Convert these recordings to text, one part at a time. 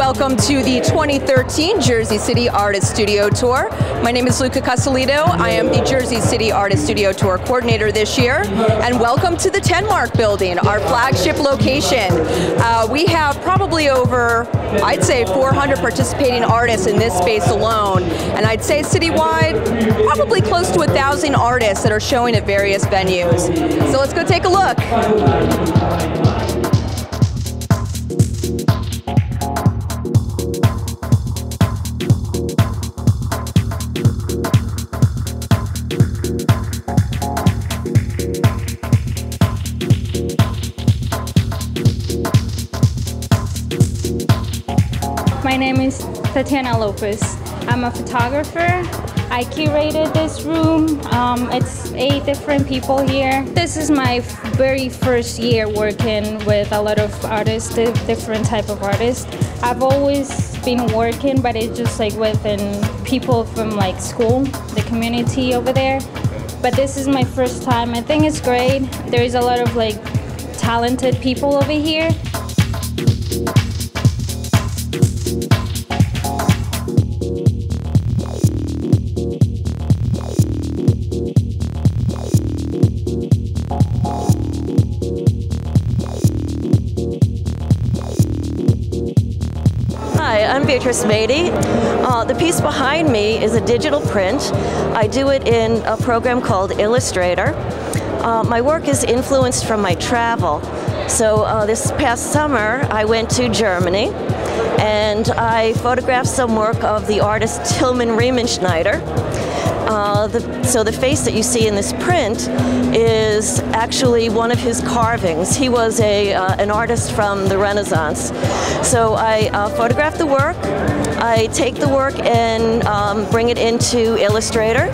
welcome to the 2013 Jersey City Artist Studio Tour. My name is Luca Casalito. I am the Jersey City Artist Studio Tour coordinator this year, and welcome to the Tenmark building, our flagship location. We have probably over, I'd say, 400 participating artists in this space alone, and I'd say citywide, probably close to 1,000 artists that are showing at various venues. So let's go take a look. My name is Tatiana Lopez. I'm a photographer. I curated this room. It's 8 different people here. This is my very first year working with a lot of artists, different type of artists. I've always been working, but it's just like within people from like school, the community over there. But this is my first time. I think it's great. There is a lot of like talented people over here. Hi, I'm Beatrice Mady. The piece behind me is a digital print. I do it in a program called Illustrator. My work is influenced from my travel. So this past summer I went to Germany and I photographed some work of the artist Tilman Riemenschneider. So the face that you see in this print is actually one of his carvings. He was an artist from the Renaissance. So I photograph the work, I take the work and bring it into Illustrator.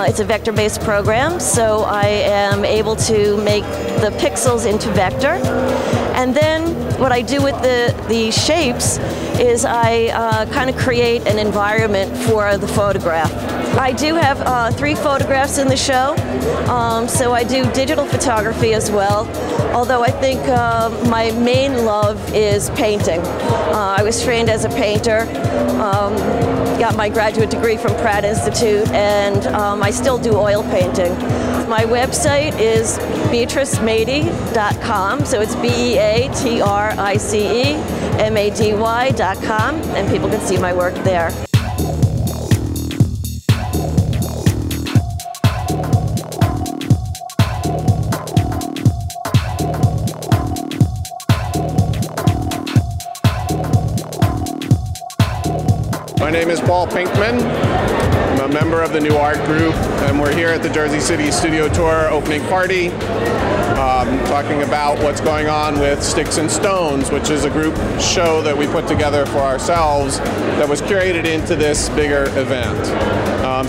It's a vector-based program, so I am able to make the pixels into vector. And then what I do with the shapes is I kind of create an environment for the photograph. I do have 3 photographs in the show, so I do digital photography as well, although I think my main love is painting. I was trained as a painter, got my graduate degree from Pratt Institute, and I still do oil painting. My website is beatricemady.com, so it's BeatriceMady.com, and people can see my work there. My name is Paul Pinkman. I'm a member of the New Art Group, and we're here at the Jersey City Studio Tour opening party, talking about what's going on with Sticks and Stones, which is a group show that we put together for ourselves that was curated into this bigger event.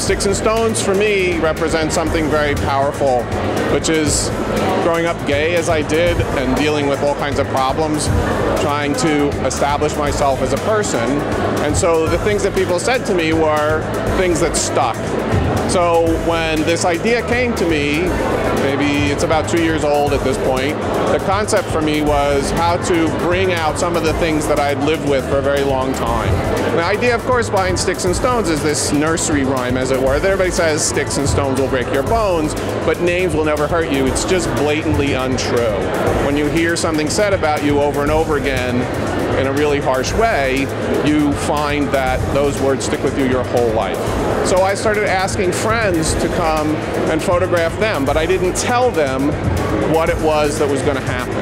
Sticks and Stones, for me, represent something very powerful, which is growing up gay as I did and dealing with all kinds of problems, trying to establish myself as a person. And so the things that people said to me were things that stuck. So when this idea came to me, maybe it's about 2 years old at this point, the concept for me was how to bring out some of the things that I'd lived with for a very long time. The idea, of course, behind Sticks and Stones is this nursery rhyme, as it were. Everybody says sticks and stones will break your bones, but names will never hurt you. It's just blatantly untrue. When you hear something said about you over and over again in a really harsh way, you find that those words stick with you your whole life. So I started asking friends to come and photograph them, but I didn't tell them what it was that was going to happen.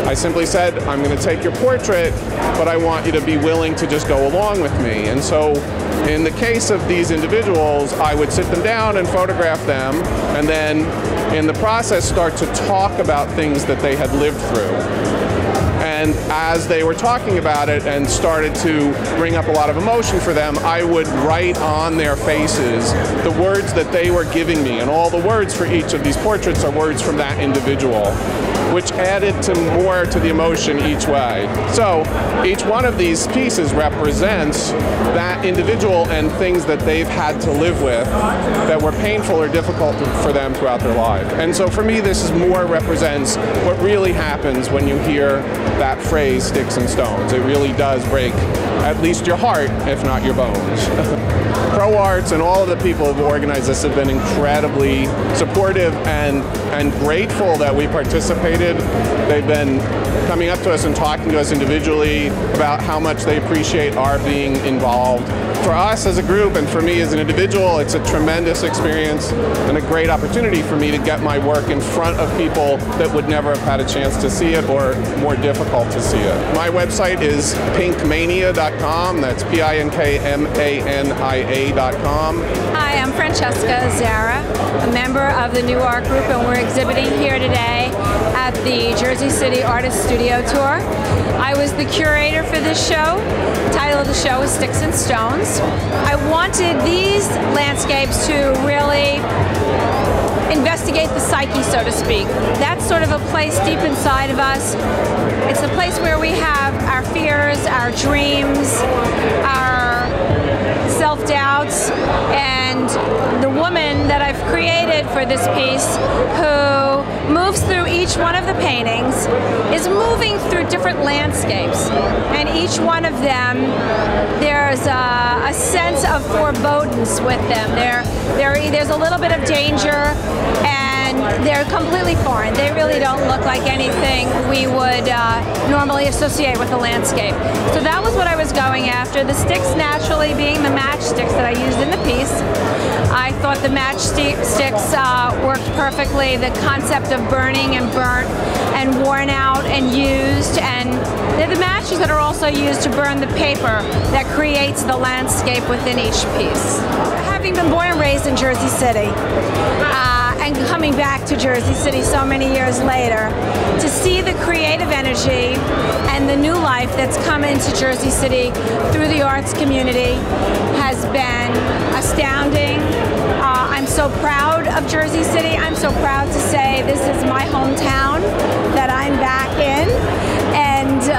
I simply said, I'm going to take your portrait, but I want you to be willing to just go along with me. And so in the case of these individuals, I would sit them down and photograph them, and then in the process start to talk about things that they had lived through. And as they were talking about it and started to bring up a lot of emotion for them, I would write on their faces the words that they were giving me. And all the words for each of these portraits are words from that individual. which added more to the emotion each way. So each one of these pieces represents that individual and things that they've had to live with that were painful or difficult for them throughout their life. And so for me, this is more represents what really happens when you hear that phrase, sticks and stones. It really does break at least your heart, if not your bones. Pro Arts and all of the people who organized this have been incredibly supportive and grateful that we participated. They've been coming up to us and talking to us individually about how much they appreciate our being involved. For us as a group and for me as an individual, it's a tremendous experience and a great opportunity for me to get my work in front of people that would never have had a chance to see it or more difficult to see it. My website is pinkmania.com. That's pinkmania.com. Hi, I'm Francesca Zara, a member of the New Art Group, and we're exhibiting here today at the Jersey City Artist Studio Tour. I was the curator for this show. The title of the show is Sticks and Stones. I wanted these landscapes to really investigate the psyche, so to speak. That's sort of a place deep inside of us. It's a place where we have our fears, our dreams, our self-doubts, and the woman that I've created for this piece, who moves through each one of the paintings, is moving through different landscapes, and each one of them, there's a sense of forebodance with them. There's a little bit of danger, and they're completely foreign. They really don't look like anything we would normally associate with a landscape. So that was what I was going after. The sticks naturally being the matchsticks that I used in the piece. I thought the matchsticks worked perfectly. The concept of burning and burnt and worn out and used, and they're the matches that are also used to burn the paper that creates the landscape within each piece. Having been born and raised in Jersey City, and coming back to Jersey City so many years later, to see the creative energy and the new life that's come into Jersey City through the arts community has been astounding. I'm so proud of Jersey City. I'm so proud to say this is my hometown that I'm back in, and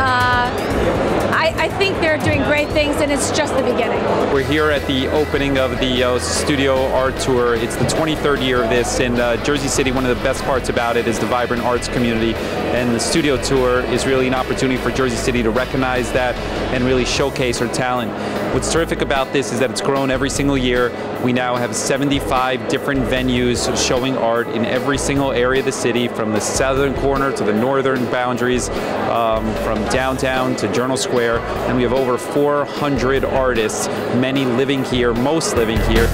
I think they're doing great things, and it's just the beginning. We're here at the opening of the Studio Art Tour. It's the 23rd year of this, and Jersey City, one of the best parts about it is the vibrant arts community, and the Studio Tour is really an opportunity for Jersey City to recognize that and really showcase her talent. What's terrific about this is that it's grown every single year. We now have 75 different venues showing art in every single area of the city, from the southern corner to the northern boundaries, from downtown to Journal Square, and we have over 400 artists, many living here, most living here.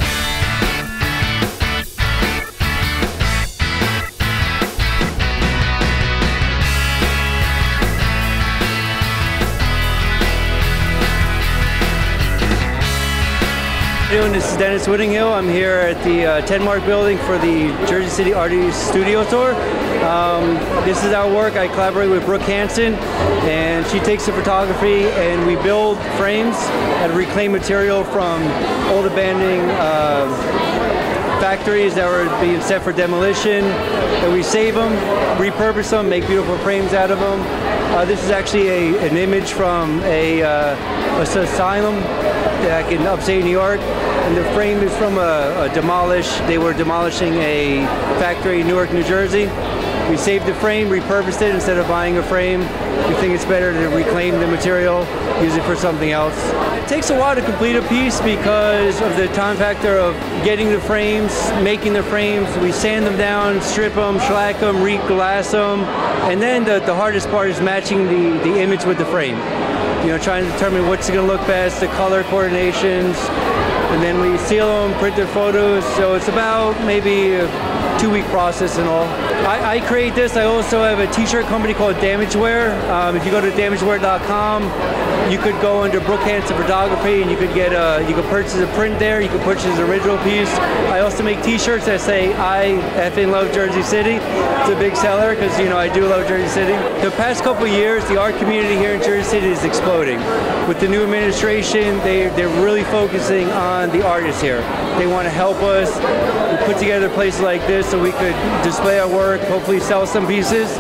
This is Dennis Whittinghill. I'm here at the Tenmark building for the Jersey City Artist Studio Tour. This is our work. I collaborate with Brooke Hansen, and she takes the photography, and we build frames out of reclaimed material from old abandoned factories that were being set for demolition, and we save them, repurpose them, make beautiful frames out of them. This is actually an image from a asylum back in upstate New York, and the frame is from they were demolishing a factory in Newark, New Jersey. We saved the frame, repurposed it instead of buying a frame. We think it's better to reclaim the material, use it for something else. It takes a while to complete a piece because of the time factor of getting the frames, making the frames. We sand them down, strip them, shellac them, re-glass them, and then the hardest part is matching the image with the frame. You know, trying to determine what's going to look best, the color coordinations, and then we seal them, print their photos. So it's about maybe a 2-week process and all. I create this. I also have a t-shirt company called Damageware. If you go to damageware.com, you could go under Brooke Hansen Photography, and you could get you could purchase a print there. You could purchase an original piece. I also make t-shirts that say "I effing love Jersey City." It's a big seller because, you know, I do love Jersey City. The past couple of years, the art community here in Jersey City is exploding. With the new administration, they're really focusing on the artists here. They want to help us. We put together places like this so we could display our work, hopefully sell some pieces.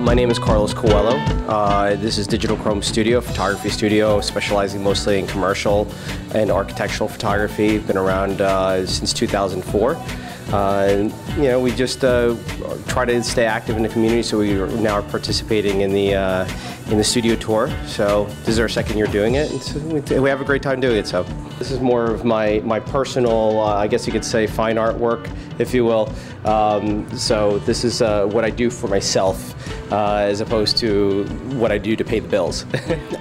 My name is Carlos Coelho. This is Digital Chrome Studio, photography studio, specializing mostly in commercial and architectural photography. Been around since 2004. We just try to stay active in the community, so we are now participating in the studio tour. So this is our second year doing it, and so we have a great time doing it. So this is more of my personal, I guess you could say, fine art work, if you will. So this is what I do for myself, as opposed to what I do to pay the bills.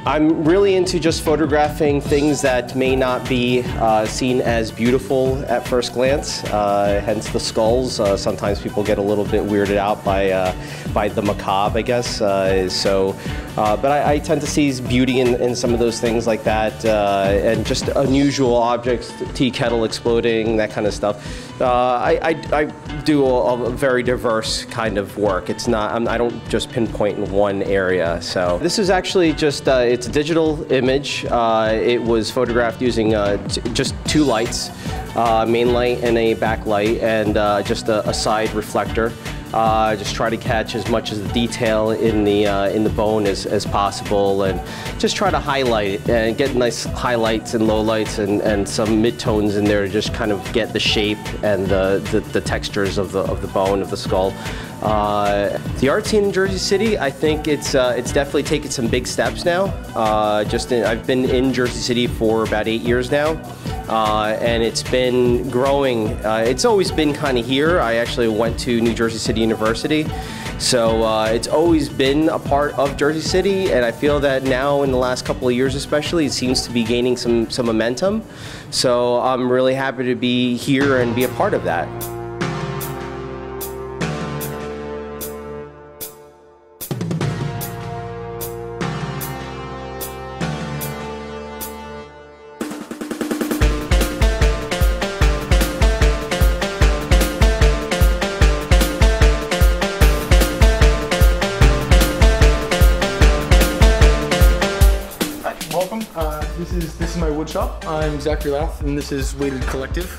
I'm really into just photographing things that may not be seen as beautiful at first glance, hence the skulls. Sometimes people get a little bit weirded out by the macabre, I guess. But I tend to see beauty in some of those things like that, and just unusual objects, tea kettle exploding, that kind of stuff. I do a very diverse kind of work. It's not, I don't just pinpoint in one area. So this is actually just, it's a digital image. It was photographed using just two lights, main light and a backlight, and just a side reflector. Just try to catch as much of the detail in the bone as possible, and just try to highlight it and get nice highlights and lowlights and some midtones in there to just kind of get the shape and the textures of the bone of the skull. The art scene in Jersey City, I think it's definitely taken some big steps now. I've been in Jersey City for about 8 years now, and it's been growing. It's always been kind of here. I actually went to New Jersey City University, so it's always been a part of Jersey City, and I feel that now in the last couple of years especially, it seems to be gaining some momentum. So I'm really happy to be here and be a part of that. Welcome. This is my wood shop. I'm Zachary Lath, and this is Weighted Collective.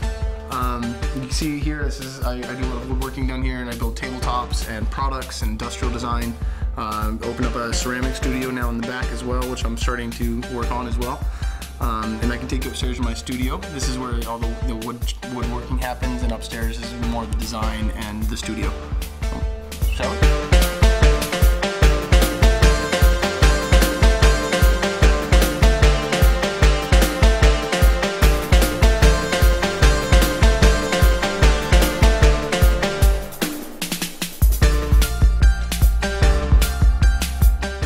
You can see here, I do a lot of woodworking down here, and I build tabletops and products and industrial design. Open up a ceramic studio now in the back as well, which I'm starting to work on as well. And I can take you upstairs to my studio. This is where all the woodworking happens, and upstairs is more of the design and the studio. So, shall we?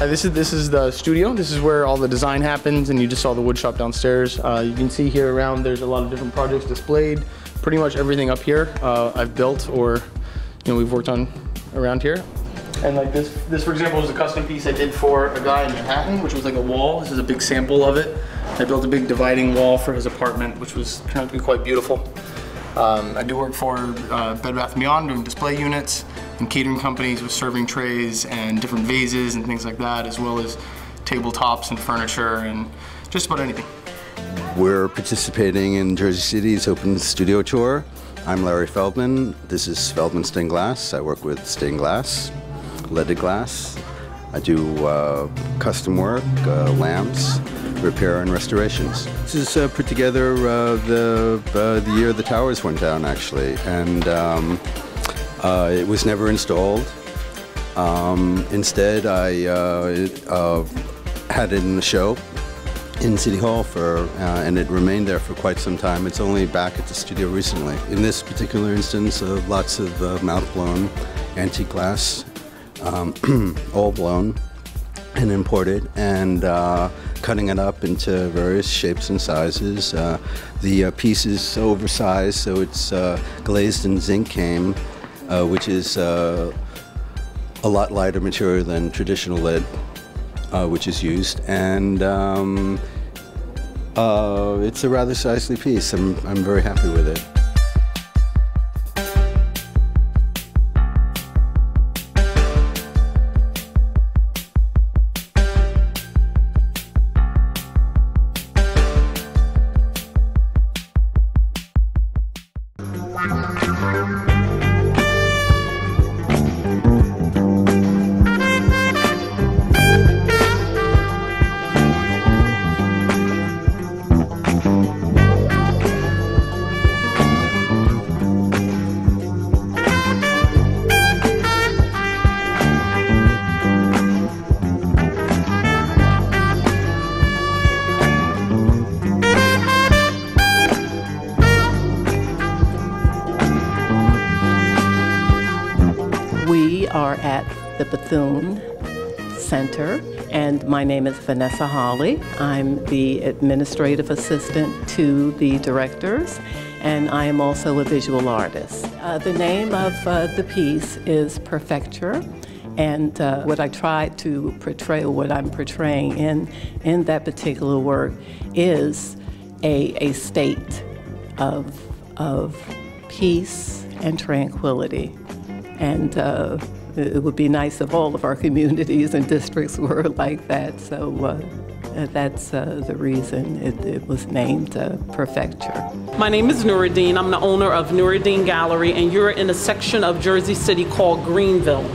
This is the studio. This is where all the design happens, and you just saw the wood shop downstairs. You can see here around there's a lot of different projects displayed. Pretty much everything up here I've built or we've worked on around here. And like this for example is a custom piece I did for a guy in Manhattan, which was like a wall. This is a big sample of it. I built a big dividing wall for his apartment, which was turned out to be quite beautiful. I do work for Bed Bath & Beyond doing display units and catering companies with serving trays and different vases and things like that, as well as tabletops and furniture and just about anything. We're participating in Jersey City's Open Studio Tour. I'm Larry Feldman. This is Feldman Stained Glass. I work with stained glass, leaded glass. I do custom work, lamps, repair and restorations. This is put together the year the towers went down, actually, and it was never installed. Instead, I had it in the show in City Hall and it remained there for quite some time. It's only back at the studio recently. In this particular instance, lots of mouth-blown antique glass, all blown and imported, and cutting it up into various shapes and sizes. The piece is oversized, so it's glazed in zinc cane, which is a lot lighter material than traditional lead, which is used, and it's a rather sizely piece. I'm very happy with it. We are at the Bethune Center, and my name is Vanessa Hawley. I'm the administrative assistant to the directors, and I am also a visual artist. The name of the piece is Perfecture, and what I tried to portray, what I'm portraying in that particular work is a state of peace and tranquility. And it would be nice if all of our communities and districts were like that. So that's the reason it was named Perfecture. My name is Nuruddin. I'm the owner of Nuruddin Gallery, and you're in a section of Jersey City called Greenville.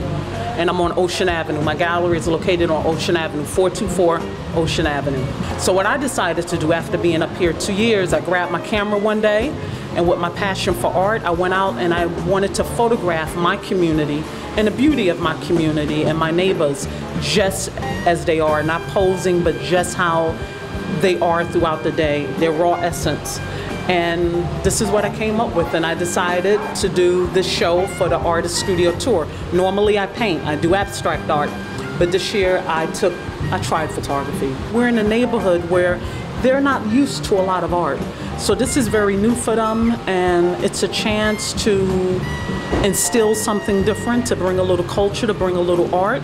And I'm on Ocean Avenue. My gallery is located on Ocean Avenue, 424 Ocean Avenue. So what I decided to do after being up here 2 years, I grabbed my camera one day, and with my passion for art, I went out and I wanted to photograph my community and the beauty of my community and my neighbors just as they are, not posing, but just how they are throughout the day, their raw essence. And this is what I came up with, and I decided to do this show for the Artist Studio Tour. Normally I paint, I do abstract art, but this year I tried photography. We're in a neighborhood where they're not used to a lot of art. So this is very new for them, and it's a chance to instill something different, to bring a little culture, to bring a little art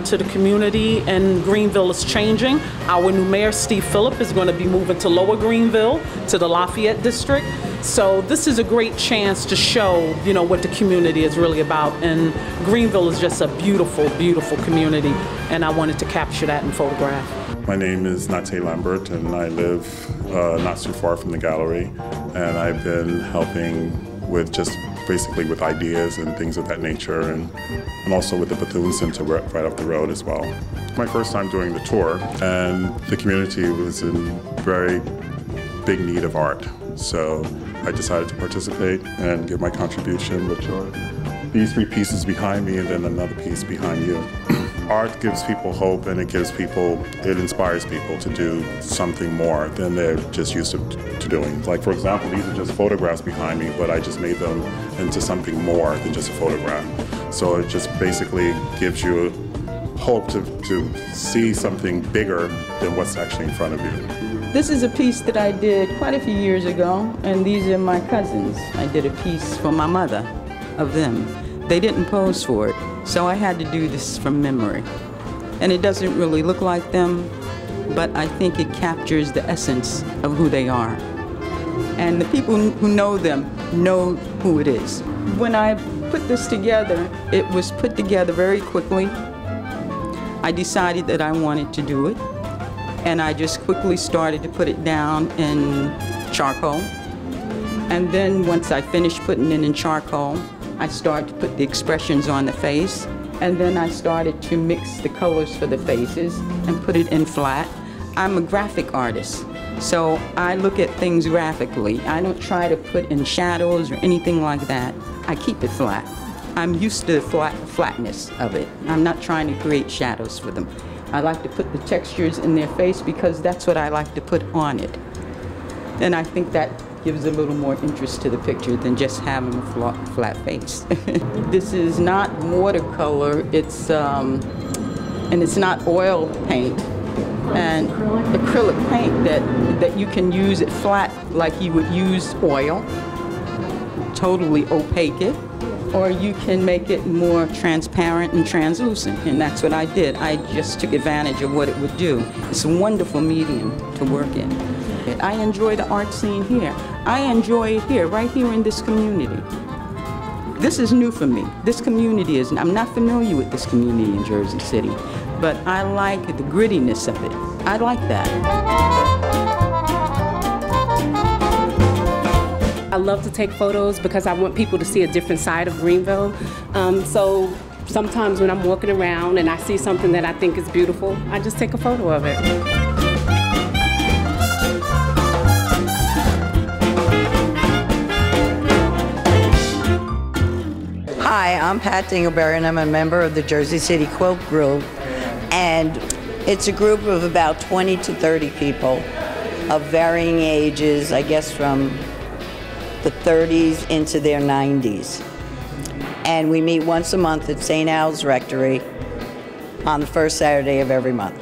to the community. And Greenville is changing. Our new mayor, Steve Phillip, is going to be moving to Lower Greenville, to the Lafayette district. So this is a great chance to show, you know, what the community is really about. And Greenville is just a beautiful, beautiful community, and I wanted to capture that in photograph. My name is Nate Lambert, and I live not too far from the gallery, and I've been helping with just basically with ideas and things of that nature, and also with the Bethune Center right up the road as well. My first time doing the tour, and the community was in very big need of art, so I decided to participate and give my contribution, which are these 3 pieces behind me and then another piece behind you. Art gives people hope, and it inspires people to do something more than they're just used to doing. Like, for example, these are just photographs behind me, but I just made them into something more than just a photograph. So it just basically gives you hope to see something bigger than what's actually in front of you. This is a piece that I did quite a few years ago, and these are my cousins. I did a piece for my mother of them. They didn't pose for it, so I had to do this from memory. And it doesn't really look like them, but I think it captures the essence of who they are. And the people who know them know who it is. When I put this together, it was put together very quickly. I decided that I wanted to do it, and I just quickly started to put it down in charcoal. And then once I finished putting it in charcoal, I started to put the expressions on the face, and then I started to mix the colors for the faces and put it in flat. I'm a graphic artist, so I look at things graphically. I don't try to put in shadows or anything like that. I keep it flat. I'm used to the flatness of it. I'm not trying to create shadows for them. I like to put the textures in their face because that's what I like to put on it. And I think that gives a little more interest to the picture than just having a flat face. This is not watercolor, and it's not oil paint, and acrylic paint that you can use it flat like you would use oil, totally opaque it, or you can make it more transparent and translucent, and that's what I did. I just took advantage of what it would do. It's a wonderful medium to work in. I enjoy the art scene here. I enjoy it here, right here in this community. This is new for me. This community is, I'm not familiar with this community in Jersey City, but I like the grittiness of it. I like that. I love to take photos because I want people to see a different side of Greenville. So sometimes when I'm walking around and I see something that I think is beautiful, I just take a photo of it. Hi, I'm Pat Dingleberry, and I'm a member of the Jersey City Quilt Group. And it's a group of about 20 to 30 people of varying ages, I guess from the 30s into their 90s. And we meet once a month at St. Al's Rectory on the first Saturday of every month.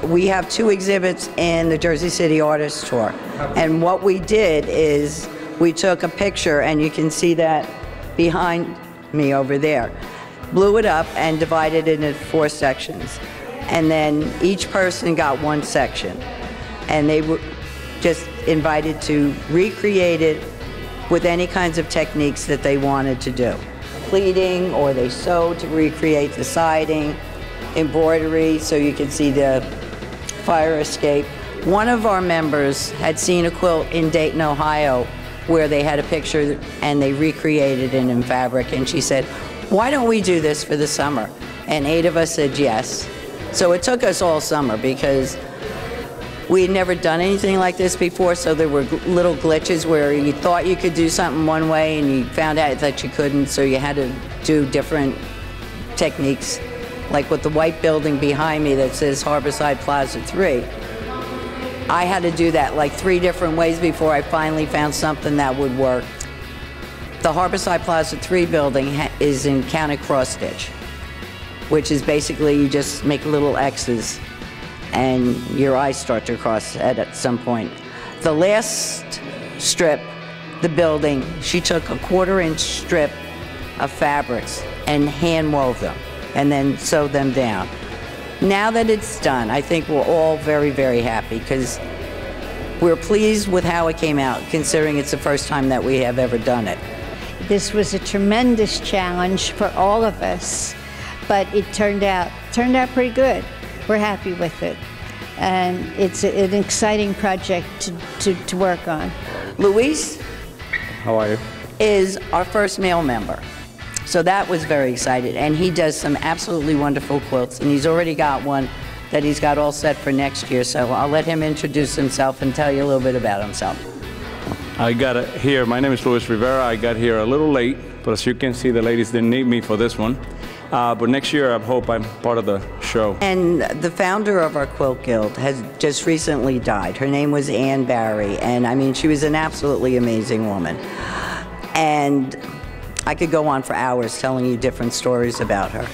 We have 2 exhibits in the Jersey City Artist Tour. And what we did is we took a picture, and you can see that behind me over there, blew it up and divided it into 4 sections. And then each person got 1 section. And they were just invited to recreate it with any kinds of techniques that they wanted to do. Pleating, or they sewed to recreate the siding, embroidery, so you can see the fire escape. One of our members had seen a quilt in Dayton, Ohio, where they had a picture and they recreated it in fabric, and she said, "Why don't we do this for the summer?" And 8 of us said yes. So it took us all summer because we had never done anything like this before, so there were little glitches where you thought you could do something one way and you found out that you couldn't, so you had to do different techniques. Like with the white building behind me that says Harborside Plaza 3. I had to do that like 3 different ways before I finally found something that would work. The Harborside Plaza 3 building is in counted cross stitch, which is basically you just make little X's and your eyes start to cross at some point. The last strip, the building, she took a 1/4-inch strip of fabrics and hand wove them and then sewed them down. Now that it's done, I think we're all very, very happy because we're pleased with how it came out, considering it's the first time that we have ever done it. This was a tremendous challenge for all of us, but it turned out pretty good. We're happy with it, and it's an exciting project to work on. Luis, how are you? Is our first male member. So that was very excited, and he does some absolutely wonderful quilts, and he's already got one that he's got all set for next year, so I'll let him introduce himself and tell you a little bit about himself. I got here, my name is Luis Rivera. I got here a little late, but as you can see, the ladies didn't need me for this one. But next year, I hope I'm part of the show. And the founder of our Quilt Guild has just recently died. Her name was Ann Barry, and I mean, she was an absolutely amazing woman. And I could go on for hours telling you different stories about her.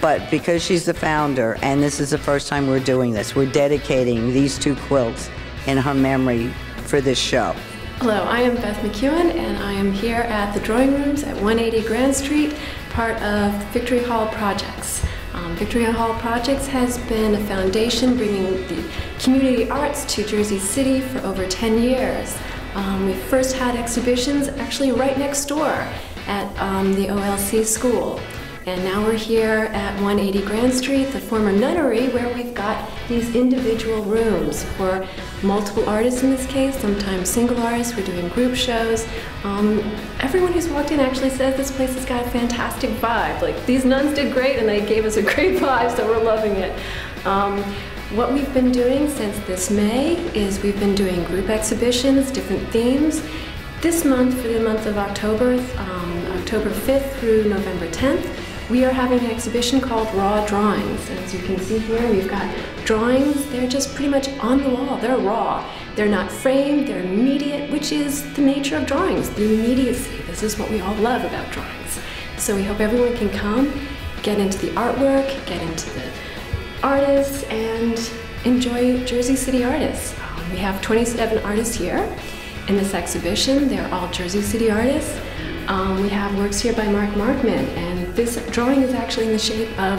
But because she's the founder, and this is the first time we're doing this, we're dedicating these 2 quilts in her memory for this show. Hello, I am Beth McEwen, and I am here at the Drawing Rooms at 180 Grand Street, part of Victory Hall Projects. Victory Hall Projects has been a foundation bringing the community arts to Jersey City for over 10 years. We first had exhibitions actually right next door at the OLC school. And now we're here at 180 Grand Street, the former nunnery, where we've got these individual rooms for multiple artists in this case, sometimes single artists. We're doing group shows. Everyone who's walked in actually says this place has got a fantastic vibe. Like, these nuns did great and they gave us a great vibe, so we're loving it. What we've been doing since this May is we've been doing group exhibitions, different themes. This month, for the month of October, October 5th through November 10th, we are having an exhibition called Raw Drawings. And as you can see here, we've got drawings. They're just pretty much on the wall. They're raw. They're not framed. They're immediate, which is the nature of drawings, the immediacy. This is what we all love about drawings. So we hope everyone can come, get into the artwork, get into the artists, and enjoy Jersey City artists. We have 27 artists here in this exhibition. They're all Jersey City artists. We have works here by Mark Markman, and this drawing is actually in the shape of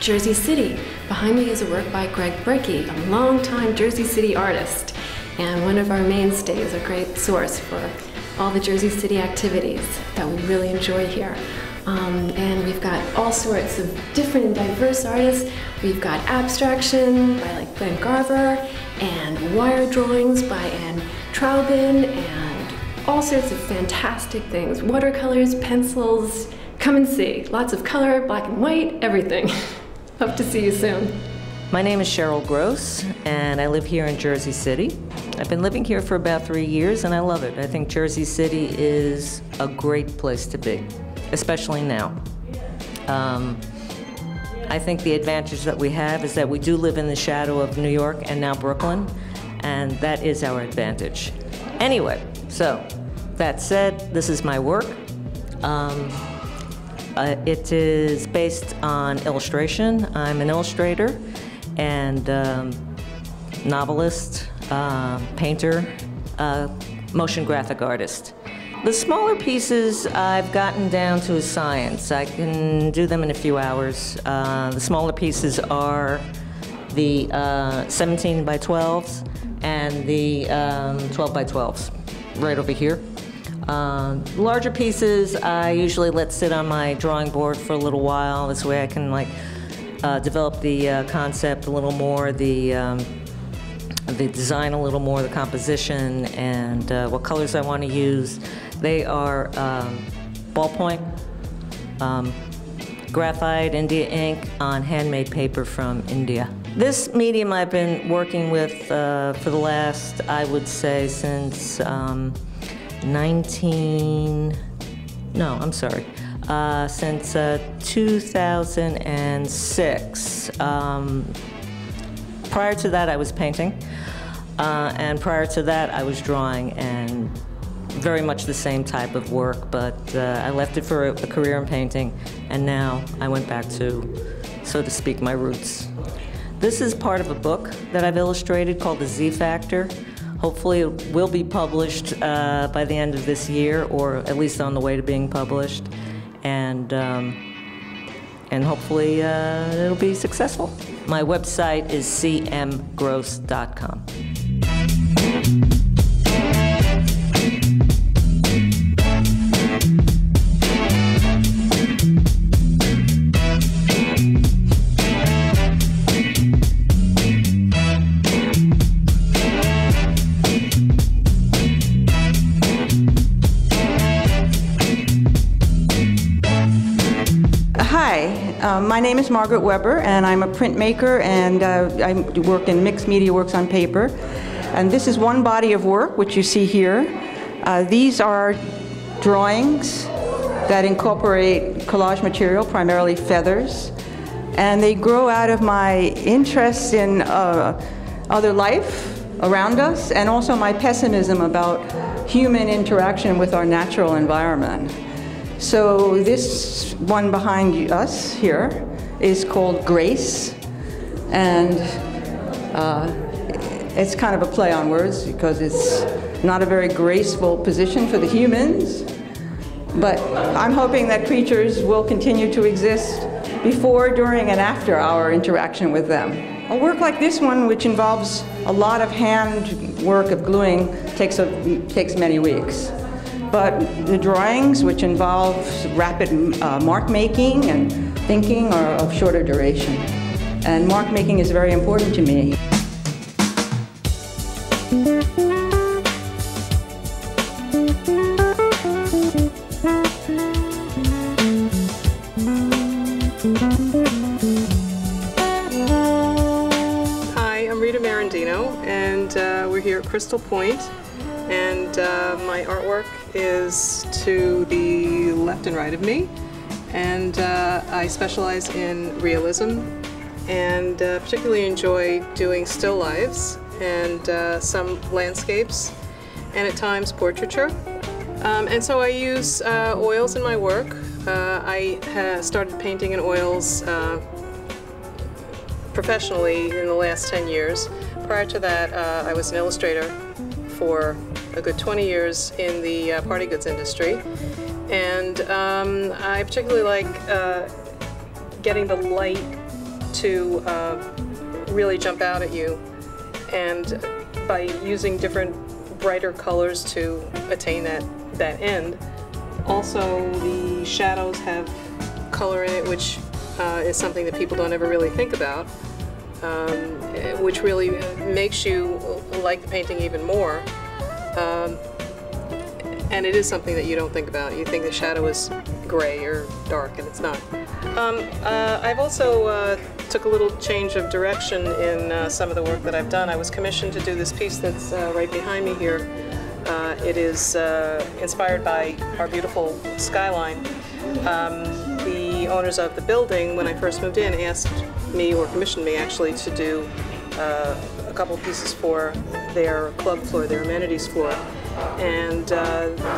Jersey City. Behind me is a work by Greg Brickey, a longtime Jersey City artist, and one of our mainstays, a great source for all the Jersey City activities that we really enjoy here. And we've got all sorts of different and diverse artists. We've got abstraction by like Glenn Garver, and wire drawings by Ann Traubin, and all sorts of fantastic things. Watercolors, pencils, come and see. Lots of color, black and white, everything. Hope to see you soon. My name is Cheryl Gross, and I live here in Jersey City. I've been living here for about 3 years, and I love it. I think Jersey City is a great place to be, especially now. I think the advantage that we have is that we do live in the shadow of New York and now Brooklyn, and that is our advantage. Anyway, so that said, this is my work. It is based on illustration. I'm an illustrator and novelist, painter, motion graphic artist. The smaller pieces I've gotten down to a science. I can do them in a few hours. The smaller pieces are the 17 by 12s and the 12 by 12s, right over here. Larger pieces I usually let sit on my drawing board for a little while. This way I can develop the concept a little more, the design a little more, the composition, and what colors I want to use. They are ballpoint, graphite, India ink on handmade paper from India. This medium I've been working with for the last, I would say, since since 2006. Prior to that, I was painting, and prior to that, I was drawing, and very much the same type of work, but I left it for a career in painting, and now I went back to, so to speak, my roots. This is part of a book that I've illustrated called The Z Factor. Hopefully it will be published by the end of this year, or at least on the way to being published, and hopefully it'll be successful. My website is cmgross.com. My name is Margaret Weber, and I'm a printmaker, and I work in Mixed Media Works on paper. And this is one body of work, which you see here. These are drawings that incorporate collage material, primarily feathers, and they grow out of my interest in other life around us, and also my pessimism about human interaction with our natural environment. So this one behind us here is called Grace, and it's kind of a play on words because it's not a very graceful position for the humans, but I'm hoping that creatures will continue to exist before, during, and after our interaction with them. A work like this one, which involves a lot of hand work of gluing, takes many weeks. But the drawings, which involve rapid mark making and thinking, are of shorter duration. And mark making is very important to me. Hi, I'm Rita Marandino, and we're here at Crystal Point. And my artwork is to the left and right of me, and I specialize in realism and particularly enjoy doing still lifes and some landscapes and at times portraiture. And so I use oils in my work. I started painting in oils professionally in the last 10 years. Prior to that, I was an illustrator for a good 20 years in the party goods industry, and I particularly like getting the light to really jump out at you, and by using different brighter colors to attain that end. Also, the shadows have color in it, which is something that people don't ever really think about, which really makes you like the painting even more. And it is something that you don't think about. You think the shadow is gray or dark, and it's not. I've also took a little change of direction in some of the work that I've done. I was commissioned to do this piece that's right behind me here. It is inspired by our beautiful skyline. The owners of the building, when I first moved in, asked me, or commissioned me actually, to do a couple pieces for their club floor, their amenities floor. And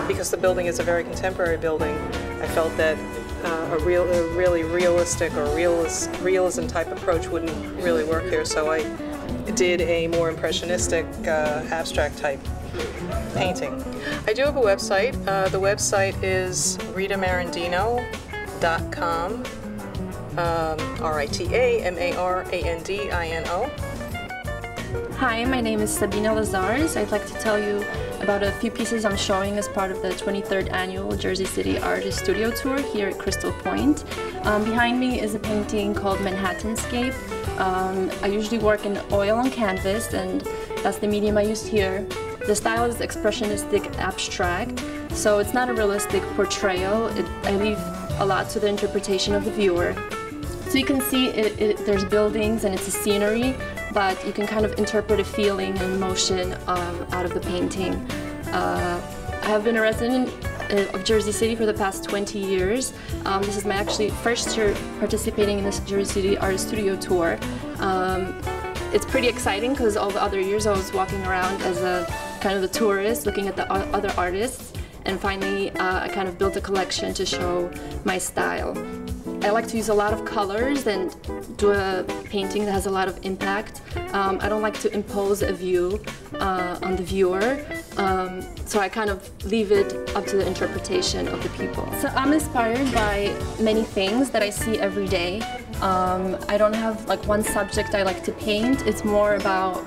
because the building is a very contemporary building, I felt that a really realistic or realism type approach wouldn't really work here. So I did a more impressionistic, abstract type painting. I do have a website. The website is ritamarandino.com. RITAMARANDINO. Hi, my name is Sabina Lazars. I'd like to tell you about a few pieces I'm showing as part of the 23rd annual Jersey City Artist Studio Tour here at Crystal Point. Behind me is a painting called Manhattanscape. I usually work in oil on canvas, and that's the medium I used here. The style is expressionistic abstract, so it's not a realistic portrayal. I leave a lot to the interpretation of the viewer. So you can see there's buildings and it's a scenery, but you can kind of interpret a feeling and emotion out of the painting. I have been a resident of Jersey City for the past 20 years. This is my actually first year participating in this Jersey City Artist Studio Tour. It's pretty exciting because all the other years I was walking around as a kind of the tourist, looking at the other artists, and finally I kind of built a collection to show my style. I like to use a lot of colors and do a painting that has a lot of impact. I don't like to impose a view on the viewer, so I kind of leave it up to the interpretation of the people. So I'm inspired by many things that I see every day. I don't have like one subject I like to paint. It's more about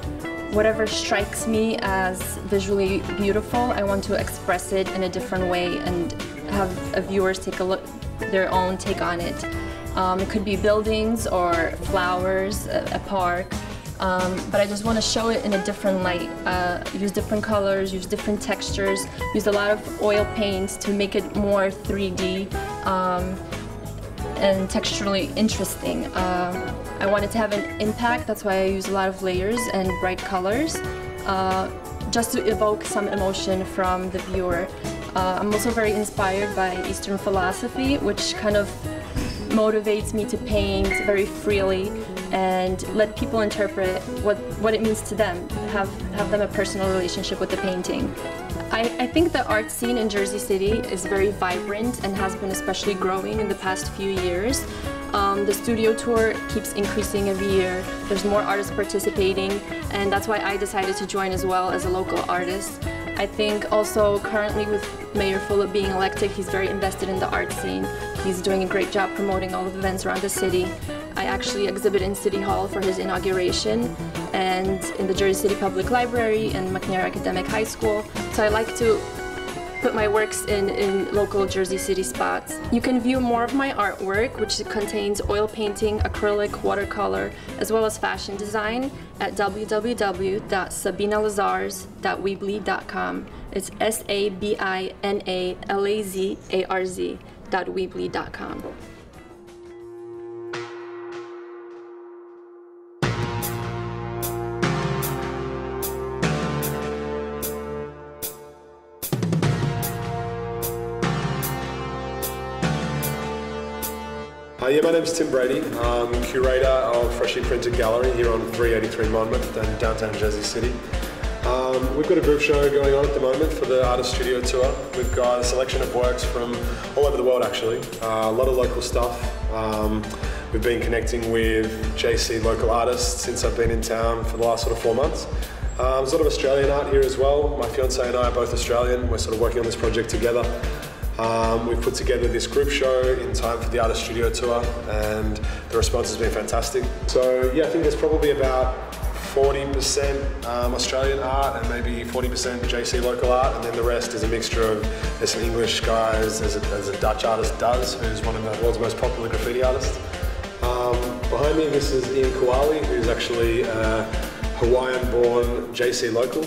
whatever strikes me as visually beautiful. I want to express it in a different way and have viewers take a look, their own take on it. It could be buildings or flowers, a park, but I just want to show it in a different light. Use different colors, use different textures, use a lot of oil paints to make it more 3D and texturally interesting. I wanted to have an impact, that's why I use a lot of layers and bright colors, just to evoke some emotion from the viewer. I'm also very inspired by Eastern philosophy, which kind of motivates me to paint very freely and let people interpret what it means to them, have them a personal relationship with the painting. I think the art scene in Jersey City is very vibrant and has been especially growing in the past few years. The studio tour keeps increasing every year. There's more artists participating, and that's why I decided to join as well as a local artist. I think also currently with Mayor Fulop being elected, he's very invested in the art scene. He's doing a great job promoting all of the events around the city. I actually exhibit in City Hall for his inauguration and in the Jersey City Public Library and McNair Academic High School. So I like to put my works in local Jersey City spots. You can view more of my artwork, which contains oil painting, acrylic, watercolor, as well as fashion design at www.sabinalazars.weebly.com. It's SABINALAZARZ.weebly.com. Yeah, my name's Tim Brady. I'm curator of Freshly Printed Gallery here on 383 Monmouth in downtown Jersey City. We've got a group show going on at the moment for the Artist Studio Tour. We've got a selection of works from all over the world actually, a lot of local stuff. We've been connecting with JC local artists since I've been in town for the last sort of 4 months. There's a lot of Australian art here as well. My fiance and I are both Australian. We're sort of working on this project together. We've put together this group show in time for the Artist Studio Tour, and the response has been fantastic. So yeah, I think there's probably about 40% Australian art and maybe 40% JC local art, and then the rest is a mixture of, there's some English guys, there's a Dutch artist, Duz, who's one of the world's most popular graffiti artists. Behind me, this is Ian Kowali, who's actually a Hawaiian-born JC local.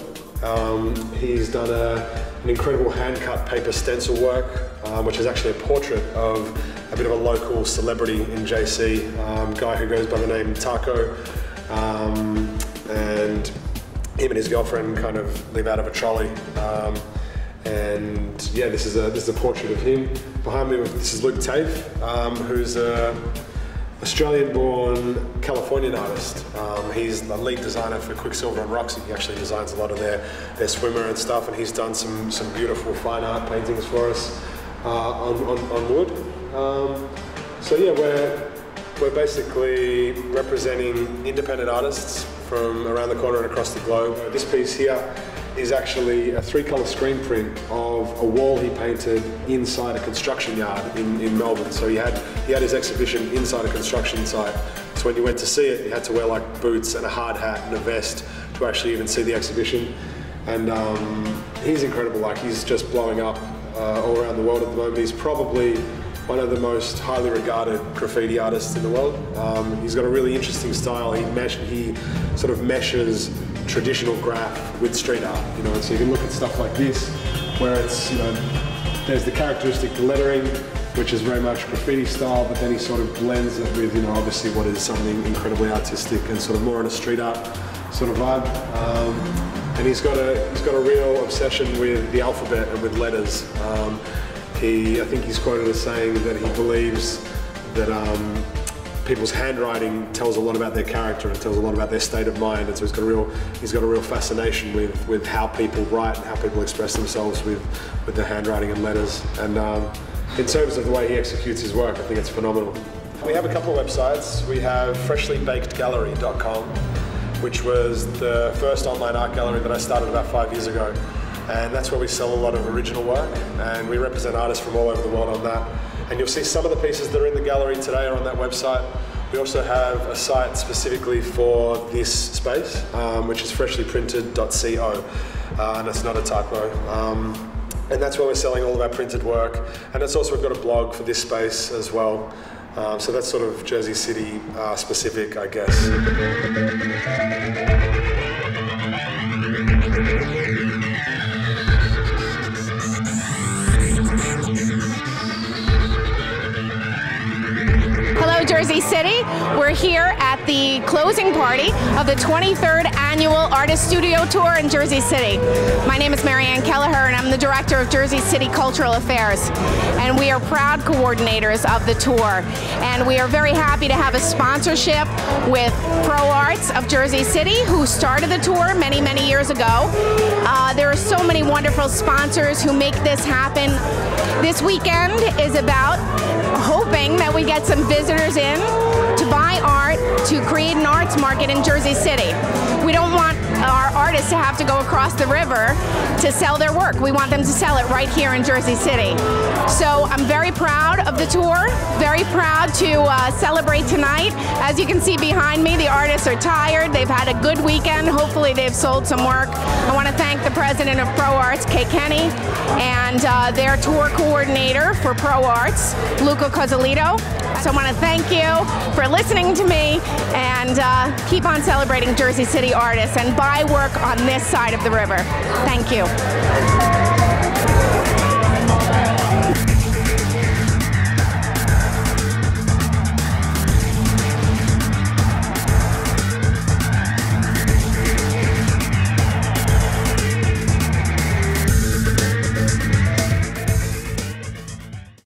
He's done an incredible hand-cut paper stencil work, which is actually a portrait of a bit of a local celebrity in JC, guy who goes by the name Taco, and him and his girlfriend kind of live out of a trolley. And yeah, this is a portrait of him. Behind me, this is Luke Tafe, who's a Australian-born Californian artist. He's the lead designer for Quicksilver and Roxy. He actually designs a lot of their swimmer and stuff, and he's done some beautiful fine art paintings for us. on wood. So yeah, we're basically representing independent artists from around the corner and across the globe. This piece here is actually a 3-colour screen print of a wall he painted inside a construction yard in Melbourne. So he had his exhibition inside a construction site. So when you went to see it, you had to wear like boots and a hard hat and a vest to actually even see the exhibition. And he's incredible. Like, he's just blowing up all around the world at the moment. He's probably one of the most highly regarded graffiti artists in the world. He's got a really interesting style. He sort of meshes traditional graph with street art, you know. So you can look at stuff like this, where it's, you know, there's the characteristic lettering, which is very much graffiti style, but then he sort of blends it with, you know, obviously what is something incredibly artistic and sort of more on a street art sort of vibe. And he's got a real obsession with the alphabet and with letters. I think he's quoted as saying that he believes that people's handwriting tells a lot about their character and tells a lot about their state of mind, and so he's got a real fascination with how people write and how people express themselves with their handwriting and letters. And in terms of the way he executes his work, I think it's phenomenal. We have a couple of websites. We have freshlybakedgallery.com, which was the first online art gallery that I started about 5 years ago. And that's where we sell a lot of original work, and we represent artists from all over the world on that. And you'll see some of the pieces that are in the gallery today are on that website. We also have a site specifically for this space, which is freshlyprinted.co, and it's not a typo. And that's where we're selling all of our printed work. And it's also, we've got a blog for this space as well. So that's sort of Jersey City specific, I guess. Hello, Jersey City. We're here at the closing party of the 23rd Annual Artist Studio Tour in Jersey City. My name is Marianne Kelleher, and I'm the Director of Jersey City Cultural Affairs. And we are proud coordinators of the tour. And we are very happy to have a sponsorship with Pro Arts of Jersey City, who started the tour many, many years ago. There are so many wonderful sponsors who make this happen. This weekend is about hoping that we get some visitors in to buy art, to create an arts market in Jersey City. We don't want our artists to have to go across the river to sell their work. We want them to sell it right here in Jersey City. So I'm very proud of the tour, very proud to celebrate tonight. As you can see behind me, the artists are tired. They've had a good weekend. Hopefully they've sold some work. I want to thank the president of Pro Arts, Kay Kenny, and their tour coordinator for Pro Arts, Luca Cozzolito. So I want to thank you for listening to me, and keep on celebrating Jersey City artists and buy work on this side of the river. Thank you.